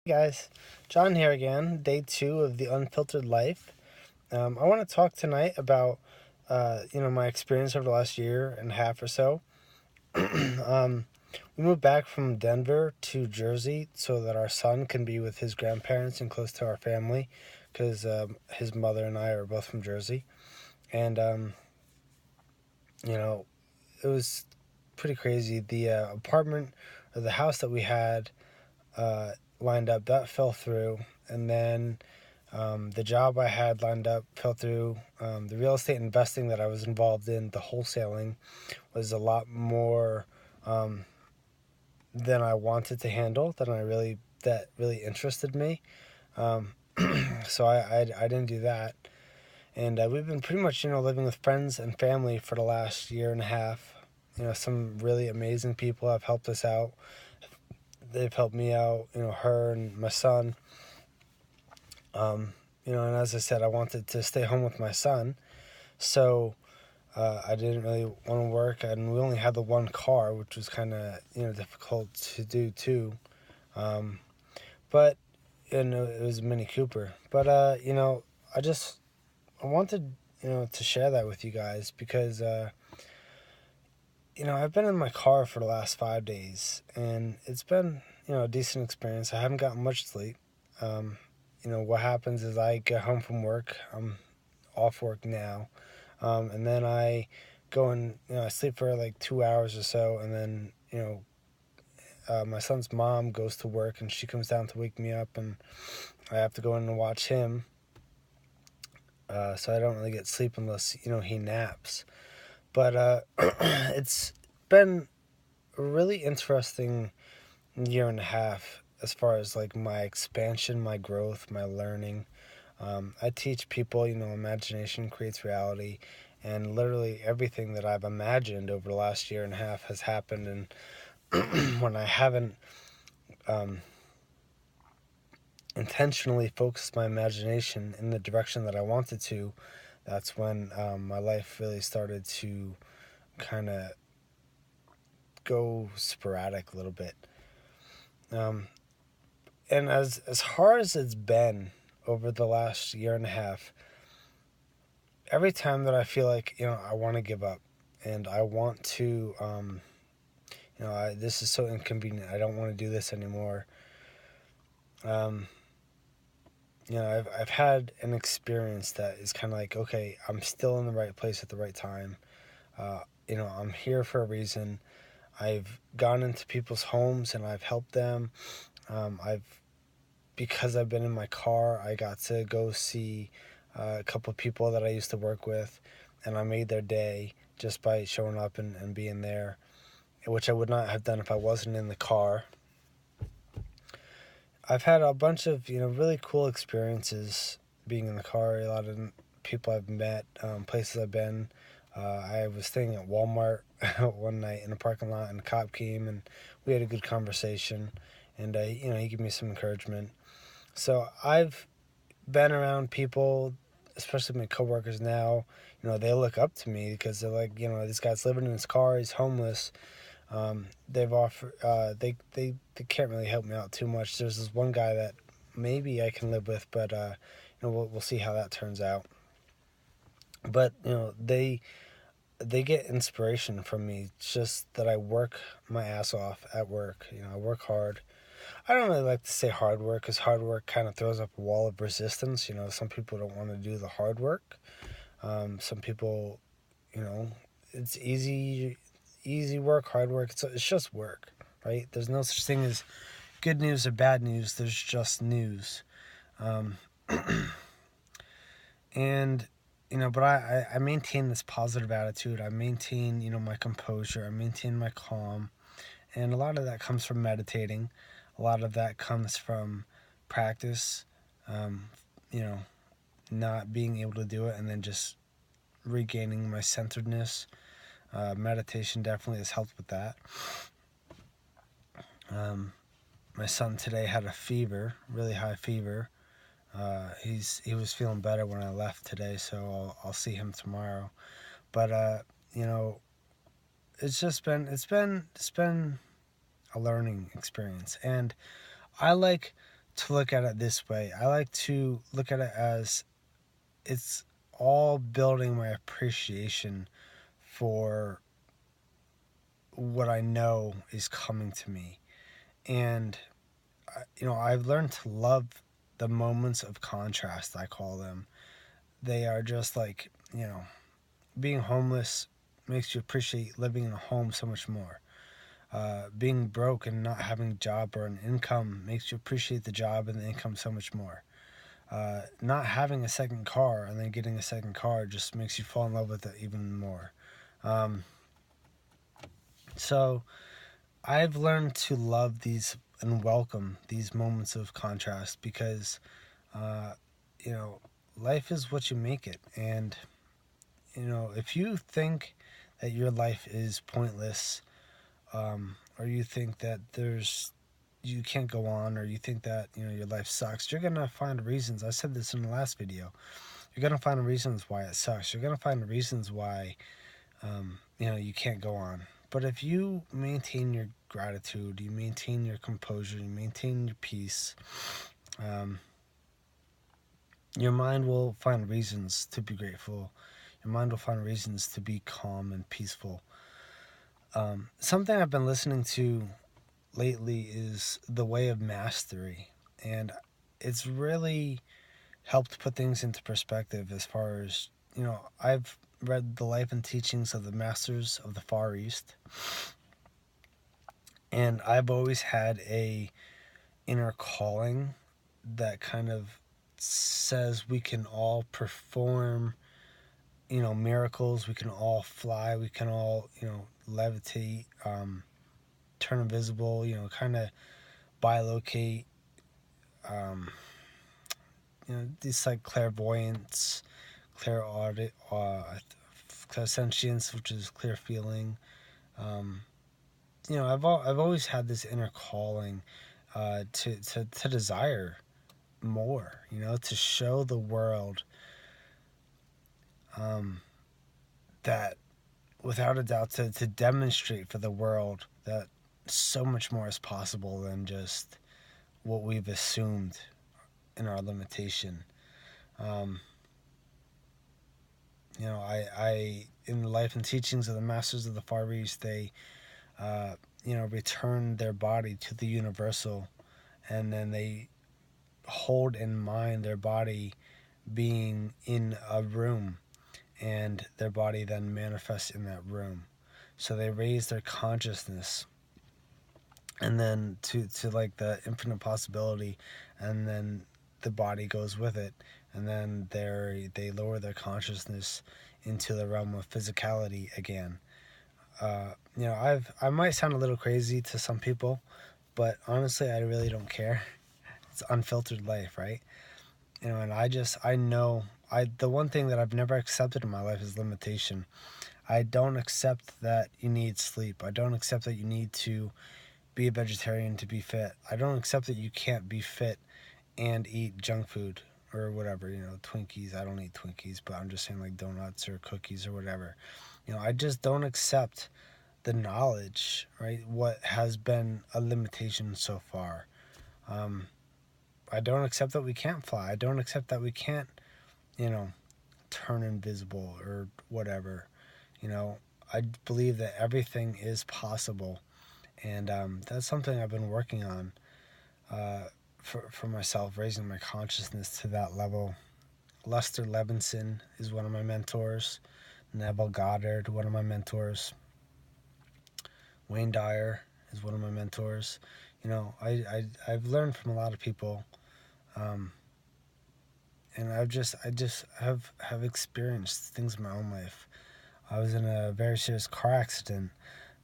Guys, John here again, day 2 of the Unfiltered Life. I want to talk tonight about, my experience over the last year and a half or so. um, we moved back from Denver to Jersey so that our son can be with his grandparents and close to our family, because his mother and I are both from Jersey. And, you know, it was pretty crazy. The apartment or the house that we had lined up, that fell through. And then the job I had lined up fell through. The real estate investing that I was involved in, the wholesaling, was a lot more than I wanted to handle, that really interested me. Um, so I didn't do that. And we've been pretty much, living with friends and family for the last year and a half. Some really amazing people have helped us out. They've helped me out, her and my son. And as I said, I wanted to stay home with my son. So I didn't really want to work, and we only had the one car, which was kind of, difficult to do too. But, it was a Mini Cooper. But, I wanted, to share that with you guys because, I've been in my car for the last 5 days, and it's been, a decent experience. I haven't gotten much sleep. What happens is I get home from work. I'm off work now. And then I go and, I sleep for like 2 hours or so. And then, my son's mom goes to work and she comes down to wake me up, and I have to go in and watch him. So I don't really get sleep unless, he naps. But it's been a really interesting year and a half as far as like my expansion, my growth, my learning. I teach people, imagination creates reality, and literally everything that I've imagined over the last year and a half has happened. And when I haven't intentionally focused my imagination in the direction that I wanted to, that's when my life really started to kind of go sporadic a little bit. And as hard as it's been over the last year and a half, every time that I feel like, I want to give up and I want to, this is so inconvenient, I don't want to do this anymore. I've had an experience that is kind of like, okay, I'm still in the right place at the right time. I'm here for a reason. I've gone into people's homes and I've helped them. Because I've been in my car, I got to go see a couple of people that I used to work with, and I made their day just by showing up and being there, which I would not have done if I wasn't in the car. I've had a bunch of, really cool experiences being in the car. A lot of people I've met, places I've been. I was staying at Walmart one night in a parking lot, and a cop came, and we had a good conversation, and he gave me some encouragement. So I've been around people, especially my coworkers now. They look up to me because they're like, this guy's living in his car, he's homeless. They've offered, they can't really help me out too much. There's this one guy that maybe I can live with, but we'll see how that turns out. But they get inspiration from me. It's just that I work my ass off at work. I work hard. I don't really like to say hard work, because hard work kind of throws up a wall of resistance. Some people don't want to do the hard work. Some people, it's easy work, hard work. It's just work, right? There's no such thing as good news or bad news. There's just news. And, but I maintain this positive attitude. I maintain, my composure. I maintain my calm. And a lot of that comes from meditating. A lot of that comes from practice, not being able to do it and then just regaining my centeredness. Meditation definitely has helped with that. My son today had a fever, really high fever. He was feeling better when I left today, so I'll see him tomorrow. But it's been a learning experience, and I like to look at it this way. I like to look at it as it's all building my appreciation for what I know is coming to me. And, I've learned to love the moments of contrast, I call them. They are just like, being homeless makes you appreciate living in a home so much more. Being broke and not having a job or an income makes you appreciate the job and the income so much more. Not having a second car and then getting a second car just makes you fall in love with it even more. Um, so I've learned to love these and welcome these moments of contrast because, uh, you know, life is what you make it. And, if you think that your life is pointless, or you think that you can't go on, or you think that your life sucks, you're gonna find reasons. I said this in the last video. You're gonna find reasons why it sucks. You're gonna find reasons why you can't go on. But if you maintain your gratitude, you maintain your composure, you maintain your peace, um, your mind will find reasons to be grateful. Your mind will find reasons to be calm and peaceful. Something I've been listening to lately is The Way of Mastery. And it's really helped put things into perspective as far as, I've read the life and teachings of the masters of the Far East. And I've always had a inner calling that kind of says we can all perform, miracles. We can all fly. We can all, levitate, turn invisible, kind of bilocate, um, these like clairvoyance, clairaudit, clairsentience, which is clear feeling. Um, I've always had this inner calling to desire more, to show the world um, that without a doubt, to demonstrate for the world that so much more is possible than just what we've assumed in our limitation. Um, I in the life and teachings of the masters of the Far East, they return their body to the universal, and then they hold in mind their body being in a room, and their body then manifests in that room. So they raise their consciousness, and then to like the infinite possibility, and then the body goes with it, and then they lower their consciousness into the realm of physicality again. I might sound a little crazy to some people, but honestly, I really don't care. It's unfiltered life, right? And I know the one thing that I've never accepted in my life is limitation. I don't accept that you need sleep. I don't accept that you need to be a vegetarian to be fit. I don't accept that you can't be fit and eat junk food or whatever, Twinkies. I don't eat Twinkies, but I'm just saying like donuts or cookies or whatever. I just don't accept the knowledge, right? What has been a limitation so far. I don't accept that we can't fly. I don't accept that we can't, turn invisible or whatever. I believe that everything is possible. And that's something I've been working on for myself, raising my consciousness to that level. Lester Levinson is one of my mentors. Neville Goddard, one of my mentors. Wayne Dyer is one of my mentors. I've learned from a lot of people, and I just have experienced things in my own life. I was in a very serious car accident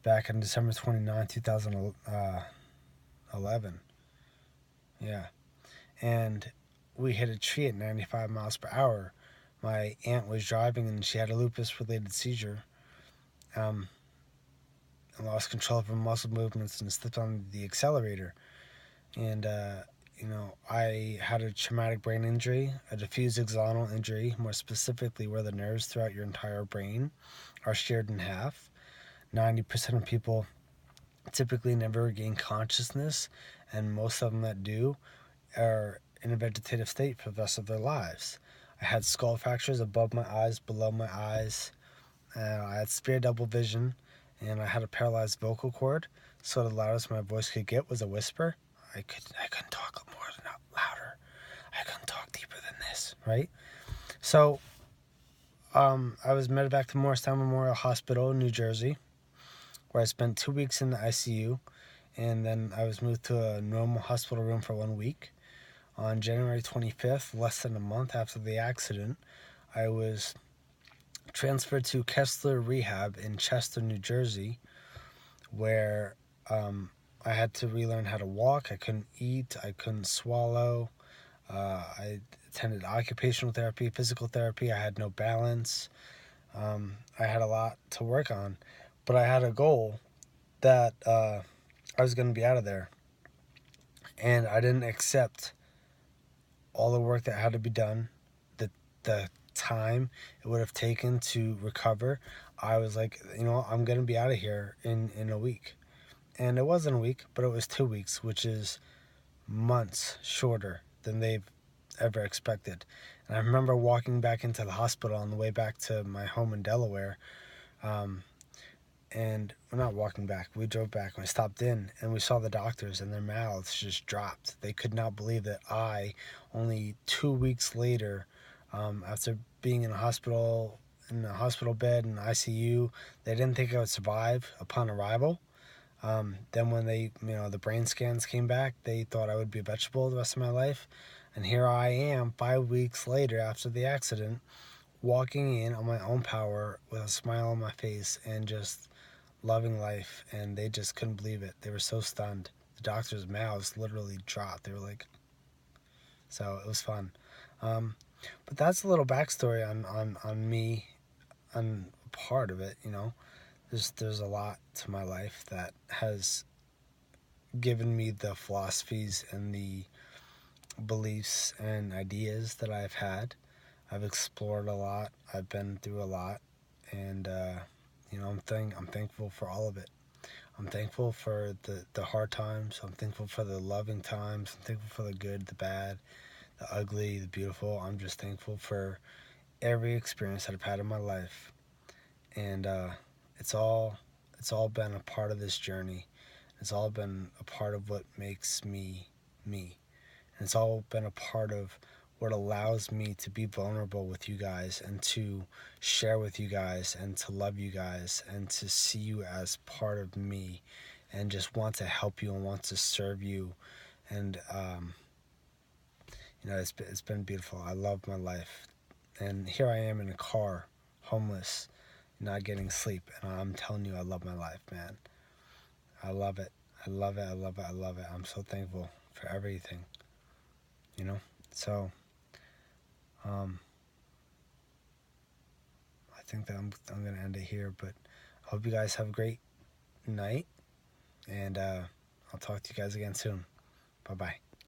back on December 29, 2011. Yeah. And we hit a tree at 95 miles per hour. My aunt was driving and she had a lupus related seizure, and lost control of her muscle movements and slipped on the accelerator. And, I had a traumatic brain injury, a diffuse axonal injury, more specifically where the nerves throughout your entire brain are sheared in half. 90% of people typically never regain consciousness, and most of them that do are in a vegetative state for the rest of their lives. I had skull fractures above my eyes, below my eyes. I had severe double vision, and I had a paralyzed vocal cord. So the loudest my voice could get was a whisper. I couldn't talk more than louder. I couldn't talk deeper than this, right? So I was meted back to Morristown Memorial Hospital in New Jersey, where I spent 2 weeks in the ICU, and then I was moved to a normal hospital room for 1 week. On January 25th, less than a month after the accident, I was transferred to Kessler Rehab in Chester, New Jersey, where I had to relearn how to walk. I couldn't eat. I couldn't swallow. I attended occupational therapy, physical therapy. I had no balance. I had a lot to work on, but I had a goal that I was going to be out of there, and I didn't accept all the work that had to be done, the time it would have taken to recover. I was like, I'm going to be out of here in a week. And it wasn't a week, but it was 2 weeks, which is months shorter than they've ever expected. And I remember walking back into the hospital on the way back to my home in Delaware. And we're not walking back. We drove back and we stopped in and we saw the doctors and their mouths just dropped. They could not believe that only 2 weeks later, after being in a hospital bed in ICU, they didn't think I would survive upon arrival. Then when the brain scans came back, they thought I would be a vegetable the rest of my life. And here I am 5 weeks later after the accident, walking in on my own power with a smile on my face and just loving life. And they just couldn't believe it. They were so stunned. The doctors' mouths literally dropped. They were like, so it was fun. But that's a little backstory on me, on part of it, There's a lot to my life that has given me the philosophies and the beliefs and ideas that I've had. I've explored a lot. I've been through a lot, and I'm thankful for all of it. I'm thankful for the hard times. I'm thankful for the loving times. I'm thankful for the good, the bad, the ugly, the beautiful. I'm just thankful for every experience that I've had in my life, and it's all been a part of this journey. It's all been a part of what makes me me. And it's all been a part of what allows me to be vulnerable with you guys and to share with you guys and to love you guys and to see you as part of me and just want to help you and want to serve you. And it's been beautiful. I love my life. And here I am in a car, homeless, not getting sleep, and I'm telling you, I love my life, man. I love it. I love it. I love it. I love it. I'm so thankful for everything. So I think that I'm gonna end it here, but I hope you guys have a great night, and I'll talk to you guys again soon. Bye bye.